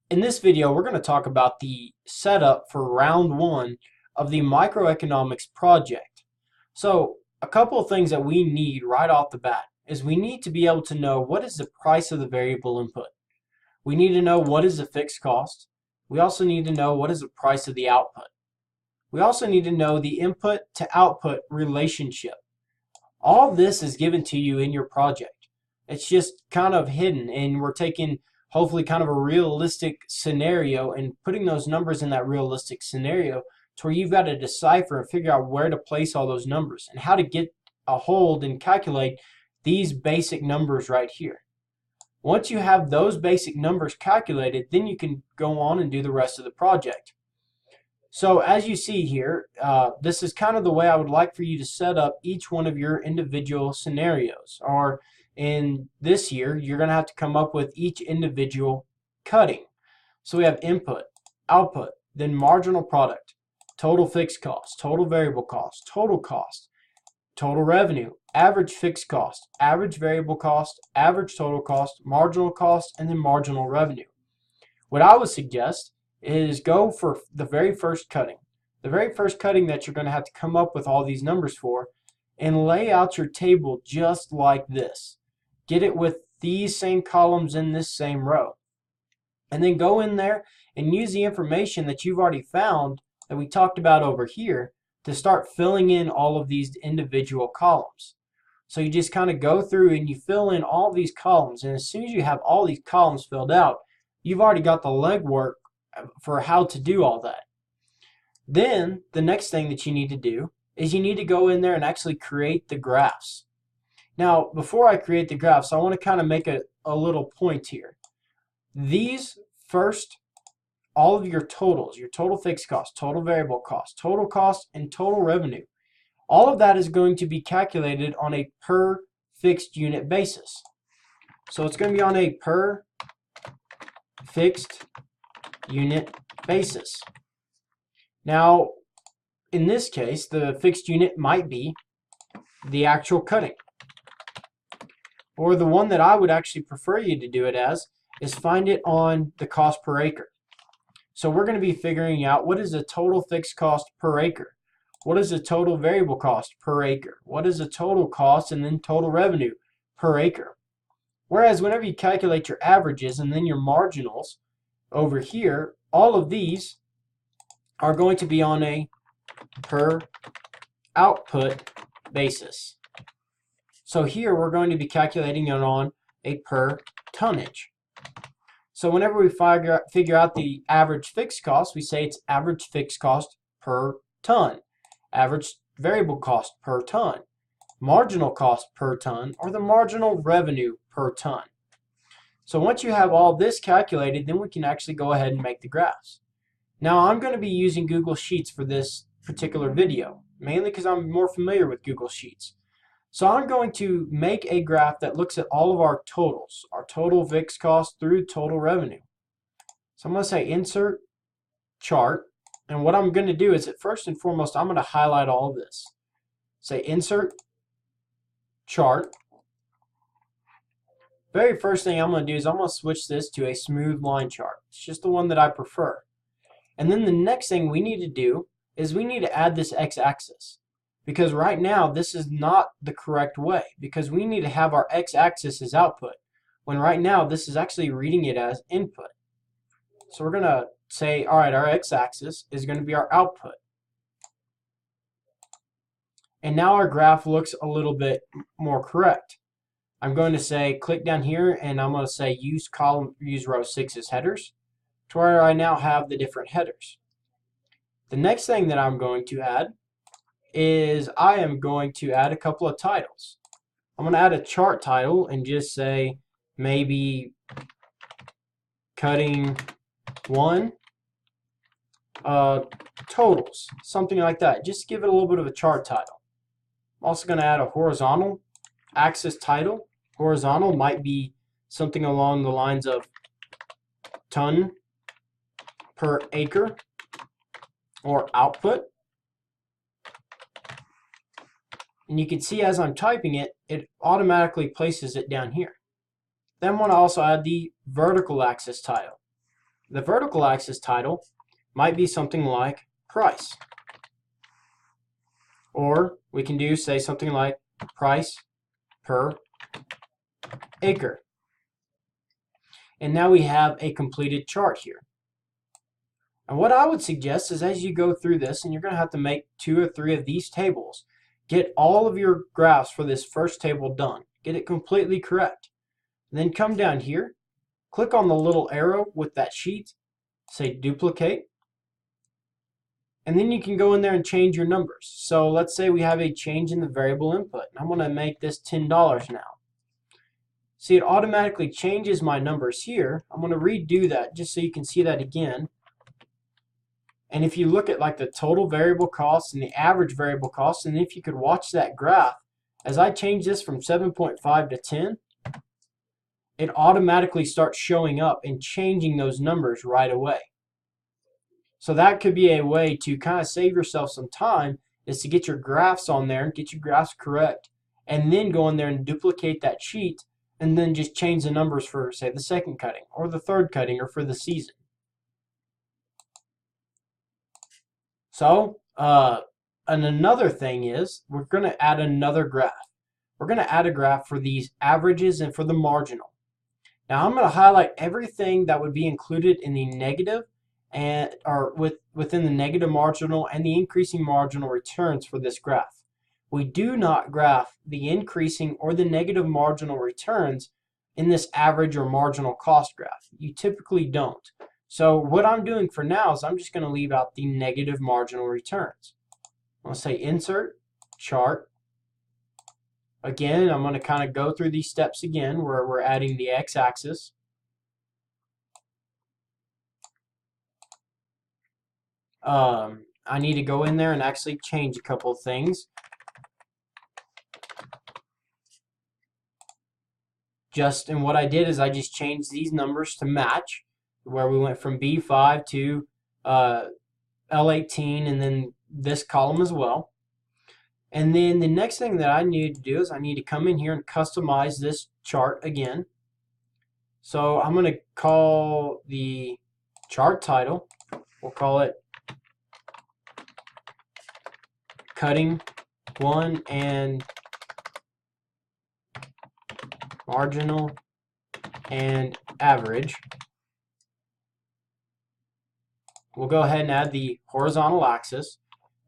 In this video, we're going to talk about the setup for round one of the microeconomics project. So, a couple of things that we need right off the bat is we need to be able to know what is the price of the variable input. We need to know what is the fixed cost. We also need to know what is the price of the output. We also need to know the input to output relationship. All this is given to you in your project. It's just kind of hidden, and we're taking hopefully kind of a realistic scenario and putting those numbers in that realistic scenario to where you've got to decipher and figure out where to place all those numbers and how to get a hold and calculate these basic numbers right here. Once you have those basic numbers calculated, then you can go on and do the rest of the project. So as you see here, this is kind of the way I would like for you to set up each one of your individual scenarios. Or in this here, you're going to have to come up with each individual cutting. So we have input, output, then marginal product, total fixed cost, total variable cost, total revenue, average fixed cost, average variable cost, average total cost, marginal cost, and then marginal revenue. What I would suggest is go for the very first cutting. The very first cutting that you're going to have to come up with all these numbers for, and lay out your table just like this. Get it with these same columns in this same row. And then go in there and use the information that you've already found that we talked about over here to start filling in all of these individual columns. So you just kind of go through and you fill in all these columns, and as soon as you have all these columns filled out, you've already got the legwork for how to do all that. Then the next thing that you need to do is you need to go in there and actually create the graphs. Now, before I create the graphs, I want to kind of make a little point here. These first, all of your totals, your total fixed cost, total variable cost, and total revenue, all of that is going to be calculated on a per fixed unit basis. So it's going to be on a per fixed unit basis. Now, in this case, the fixed unit might be the actual cutting. Or the one that I would actually prefer you to do it as is find it on the cost per acre. So we're going to be figuring out what is the total fixed cost per acre. What is the total variable cost per acre? What is the total cost and then total revenue per acre? Whereas whenever you calculate your averages and then your marginals over here, all of these are going to be on a per output basis. So here we're going to be calculating it on a per tonnage. So whenever we figure out the average fixed cost, we say it's average fixed cost per ton, average variable cost per ton, marginal cost per ton, or the marginal revenue per ton. So once you have all this calculated, then we can actually go ahead and make the graphs. Now I'm going to be using Google Sheets for this particular video, mainly because I'm more familiar with Google Sheets. So I'm going to make a graph that looks at all of our totals, our total fixed cost through total revenue. So I'm going to say insert chart, and what I'm going to do is that first and foremost I'm going to highlight all of this. Say insert chart. Very first thing I'm going to do is I'm going to switch this to a smooth line chart. It's just the one that I prefer. And then the next thing we need to do is we need to add this x-axis. Because right now this is not the correct way, because we need to have our x-axis as output, when right now this is actually reading it as input. So we're going to say, all right, our x-axis is going to be our output. And now our graph looks a little bit more correct. I'm going to say click down here and I'm going to say use row 6 as headers, to where I now have the different headers. The next thing that I'm going to add is I am going to add a couple of titles. I'm going to add a chart title and just say maybe cutting 1 totals, something like that. Just give it a little bit of a chart title. I'm also going to add a horizontal axis title. Horizontal might be something along the lines of ton per acre or output. And you can see as I'm typing it, it automatically places it down here. Then I want to also add the vertical axis title. the vertical axis title might be something like price. Or we can do, say, something like price per acre. And now we have a completed chart here. And what I would suggest is as you go through this, and you're going to have to make 2 or 3 of these tables, get all of your graphs for this first table done. Get it completely correct. Then come down here, click on the little arrow with that sheet, say duplicate, and then you can go in there and change your numbers. So let's say we have a change in the variable input, and I'm going to make this $10 now. See, it automatically changes my numbers here. I'm going to redo that just so you can see that again. And if you look at like the total variable costs and the average variable costs, and if you could watch that graph, as I change this from 7.5 to 10, it automatically starts showing up and changing those numbers right away. So that could be a way to kind of save yourself some time, is to get your graphs on there and get your graphs correct, and then go in there and duplicate that sheet, and then just change the numbers for, say, the second cutting or the third cutting or for the season. So, and another thing is we're going to add another graph. We're going to add a graph for these averages and for the marginal. Now I'm going to highlight everything that would be included in the negative and within the negative marginal and the increasing marginal returns for this graph. We do not graph the increasing or the negative marginal returns in this average or marginal cost graph. You typically don't. So what I'm doing for now is I'm just going to leave out the negative marginal returns. I'm going to say insert, chart. Again, I'm going to kind of go through these steps again where we're adding the x-axis. I need to go in there and actually change a couple of things. And what I did is I just changed these numbers to match, where we went from B5 to L18 and then this column as well. And then the next thing that I need to do is I need to come in here and customize this chart again. So I'm going to call the chart title, we'll call it Cutting 1 and Marginal and Average. We'll go ahead and add the horizontal axis.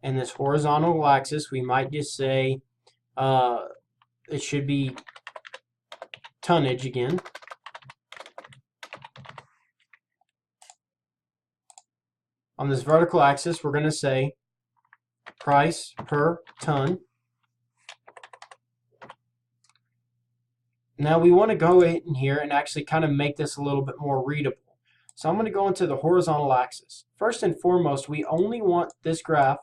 And this horizontal axis, we might just say it should be tonnage again. On this vertical axis, we're going to say price per ton. Now we want to go in here and actually kind of make this a little bit more readable. So I'm going to go into the horizontal axis. First and foremost, we only want this graph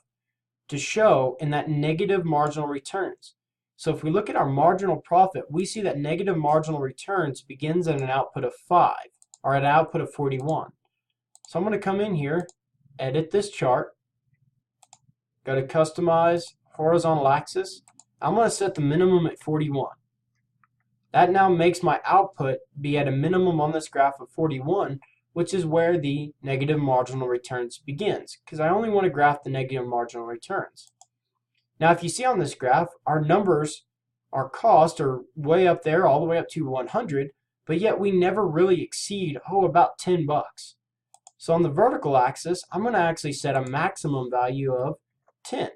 to show in that negative marginal returns. So if we look at our marginal profit, we see that negative marginal returns begins at an output of 5, or at an output of 41. So I'm going to come in here, edit this chart, go to customize horizontal axis. I'm going to set the minimum at 41. That now makes my output be at a minimum on this graph of 41, which is where the negative marginal returns begins, because I only want to graph the negative marginal returns. Now if you see on this graph, our numbers, our costs are way up there, all the way up to 100, but yet we never really exceed, about 10 bucks. So on the vertical axis, I'm going to actually set a maximum value of 10.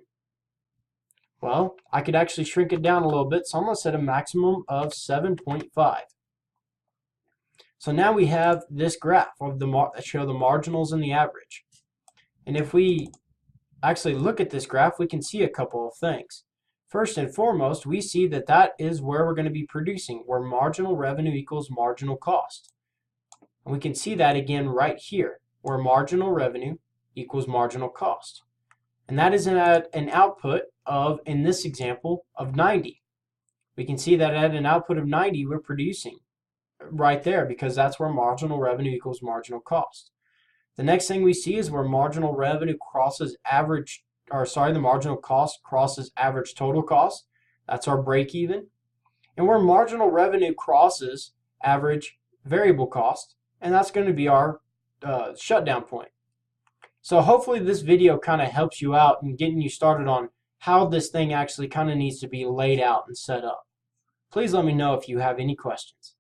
Well, I could actually shrink it down a little bit, so I'm going to set a maximum of 7.5. So now we have this graph of that show the marginals and the average. And if we actually look at this graph, we can see a couple of things. First and foremost, we see that that is where we're going to be producing, where marginal revenue equals marginal cost. And we can see that again right here, where marginal revenue equals marginal cost. And that is at an output of, in this example, of 90. We can see that at an output of 90, we're producing right there, because that's where marginal revenue equals marginal cost. The next thing we see is where marginal revenue crosses average, the marginal cost crosses average total cost. That's our break even. And where marginal revenue crosses average variable cost, and that's going to be our shutdown point. So hopefully this video kind of helps you out in getting you started on how this thing actually kind of needs to be laid out and set up. Please let me know if you have any questions.